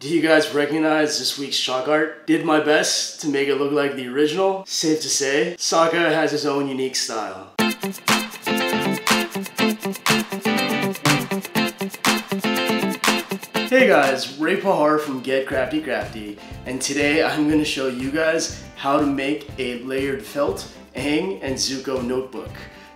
Do you guys recognize this week's chalk art? Did my best to make it look like the original. Safe to say, Saka has his own unique style. Hey guys, Ray Pahar from Get Crafty Crafty, and today I'm going to show you guys how to make a layered felt, Aang, and Zuko notebook.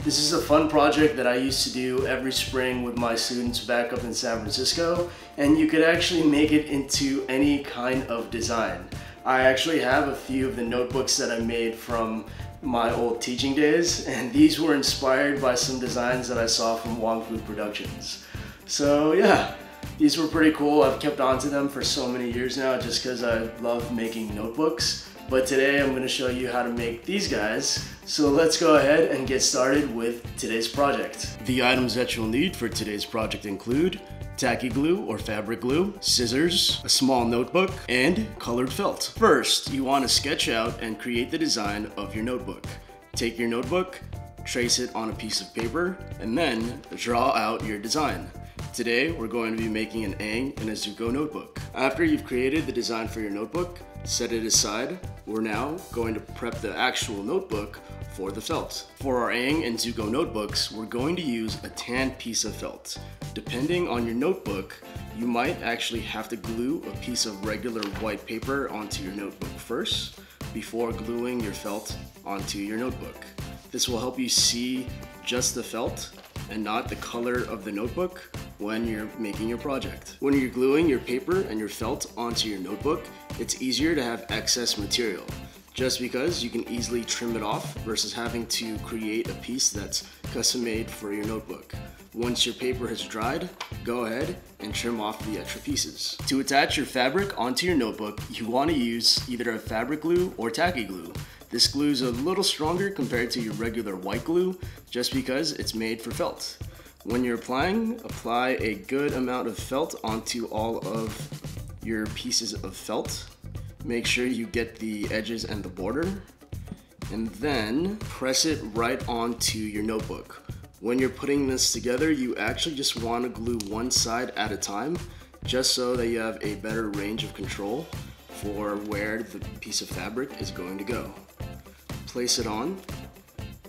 This is a fun project that I used to do every spring with my students back up in San Francisco, and you could actually make it into any kind of design. I actually have a few of the notebooks that I made from my old teaching days, and these were inspired by some designs that I saw from Wong Fu Productions. So yeah, these were pretty cool. I've kept on to them for so many years now just because I love making notebooks. But today I'm going to show you how to make these guys. So let's go ahead and get started with today's project. The items that you'll need for today's project include tacky glue or fabric glue, scissors, a small notebook, and colored felt. First, you want to sketch out and create the design of your notebook. Take your notebook, trace it on a piece of paper, and then draw out your design. Today, we're going to be making an Aang and a Zuko notebook. After you've created the design for your notebook, set it aside. We're now going to prep the actual notebook for the felt. For our Aang and Zuko notebooks, we're going to use a tan piece of felt. Depending on your notebook, you might actually have to glue a piece of regular white paper onto your notebook first before gluing your felt onto your notebook. This will help you see just the felt and not the color of the notebook when you're making your project. When you're gluing your paper and your felt onto your notebook, it's easier to have excess material, just because you can easily trim it off versus having to create a piece that's custom made for your notebook. Once your paper has dried, go ahead and trim off the extra pieces. To attach your fabric onto your notebook, you want to use either a fabric glue or tacky glue. This glue is a little stronger compared to your regular white glue just because it's made for felt. When you're applying, apply a good amount of felt onto all of your pieces of felt. Make sure you get the edges and the border, and then press it right onto your notebook. When you're putting this together, you actually just want to glue one side at a time, just so that you have a better range of control for where the piece of fabric is going to go. Place it on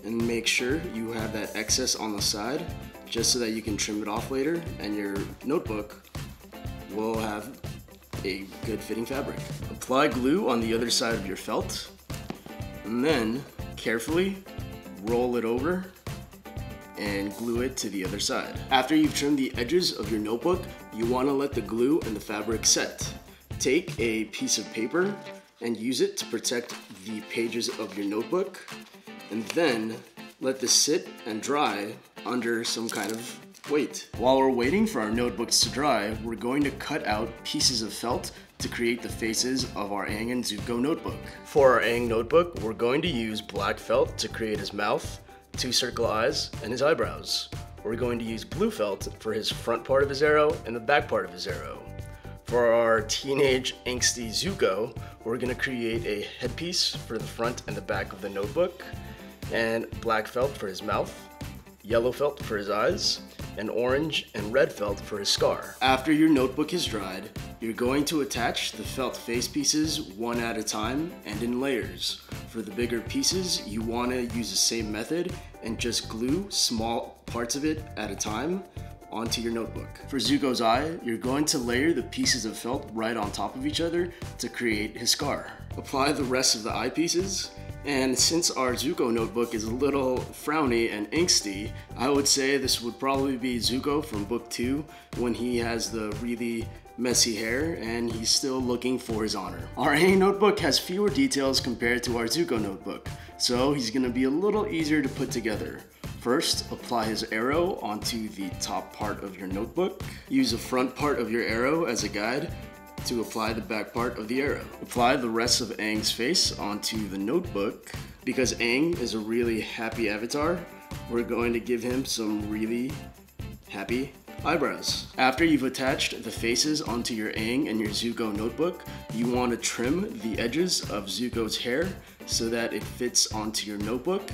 and make sure you have that excess on the side just so that you can trim it off later and your notebook will have a good fitting fabric. Apply glue on the other side of your felt and then carefully roll it over and glue it to the other side. After you've trimmed the edges of your notebook, you want to let the glue and the fabric set. Take a piece of paper and use it to protect the pages of your notebook, and then let this sit and dry under some kind of weight. While we're waiting for our notebooks to dry, we're going to cut out pieces of felt to create the faces of our Aang and Zuko notebook. For our Aang notebook, we're going to use black felt to create his mouth, 2 circle eyes, and his eyebrows. We're going to use blue felt for his front part of his arrow and the back part of his arrow. For our teenage angsty Zuko, we're going to create a headpiece for the front and the back of the notebook, and black felt for his mouth, yellow felt for his eyes, and orange and red felt for his scar. After your notebook is dried, you're going to attach the felt face pieces one at a time and in layers. For the bigger pieces, you want to use the same method and just glue small parts of it at a time onto your notebook. For Zuko's eye, you're going to layer the pieces of felt right on top of each other to create his scar. Apply the rest of the eye pieces, and since our Zuko notebook is a little frowny and angsty, I would say this would probably be Zuko from book 2 when he has the really messy hair and he's still looking for his honor. Our Aang notebook has fewer details compared to our Zuko notebook, so he's going to be a little easier to put together. First, apply his arrow onto the top part of your notebook. Use the front part of your arrow as a guide to apply the back part of the arrow. Apply the rest of Aang's face onto the notebook. Because Aang is a really happy avatar, we're going to give him some really happy eyebrows. After you've attached the faces onto your Aang and your Zuko notebook, you want to trim the edges of Zuko's hair so that it fits onto your notebook,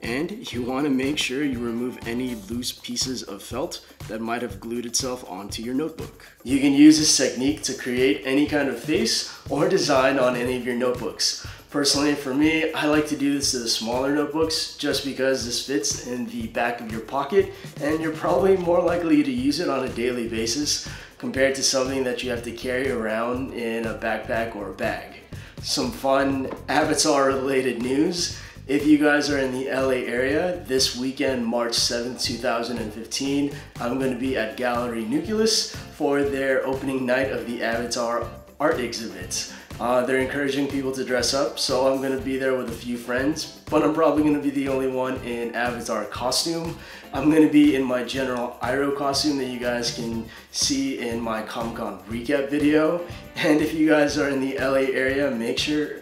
and you want to make sure you remove any loose pieces of felt that might have glued itself onto your notebook. You can use this technique to create any kind of face or design on any of your notebooks. Personally, for me, I like to do this to the smaller notebooks just because this fits in the back of your pocket and you're probably more likely to use it on a daily basis compared to something that you have to carry around in a backpack or a bag. Some fun Avatar related news. If you guys are in the LA area, this weekend, March 7th, 2015, I'm going to be at Gallery Nucleus for their opening night of the Avatar art exhibit. They're encouraging people to dress up, so I'm going to be there with a few friends, but I'm probably going to be the only one in Avatar costume. I'm going to be in my general Iroh costume that you guys can see in my Comic-Con recap video. And if you guys are in the LA area, make sure,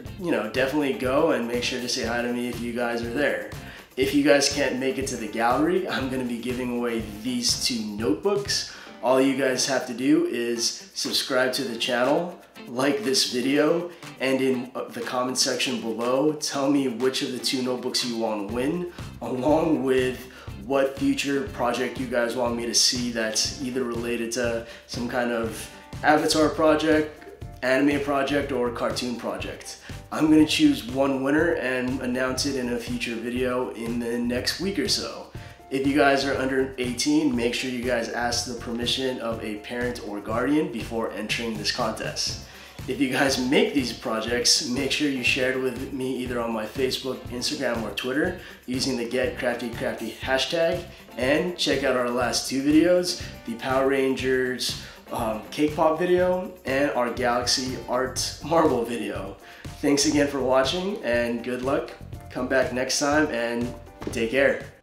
definitely go and make sure to say hi to me if you guys are there. If you guys can't make it to the gallery, I'm going to be giving away these 2 notebooks. All you guys have to do is subscribe to the channel, like this video, and in the comment section below, tell me which of the 2 notebooks you want to win, along with what future project you guys want me to see that's either related to some kind of Avatar project, anime project, or cartoon project. I'm going to choose one winner and announce it in a future video in the next week or so. If you guys are under 18, make sure you guys ask the permission of a parent or guardian before entering this contest. If you guys make these projects, make sure you share it with me either on my Facebook, Instagram, or Twitter using the Get Crafty Crafty hashtag, and check out our last 2 videos, the Power Rangers cake pop video and our Galaxy Art Marble video. Thanks again for watching and good luck. Come back next time and take care.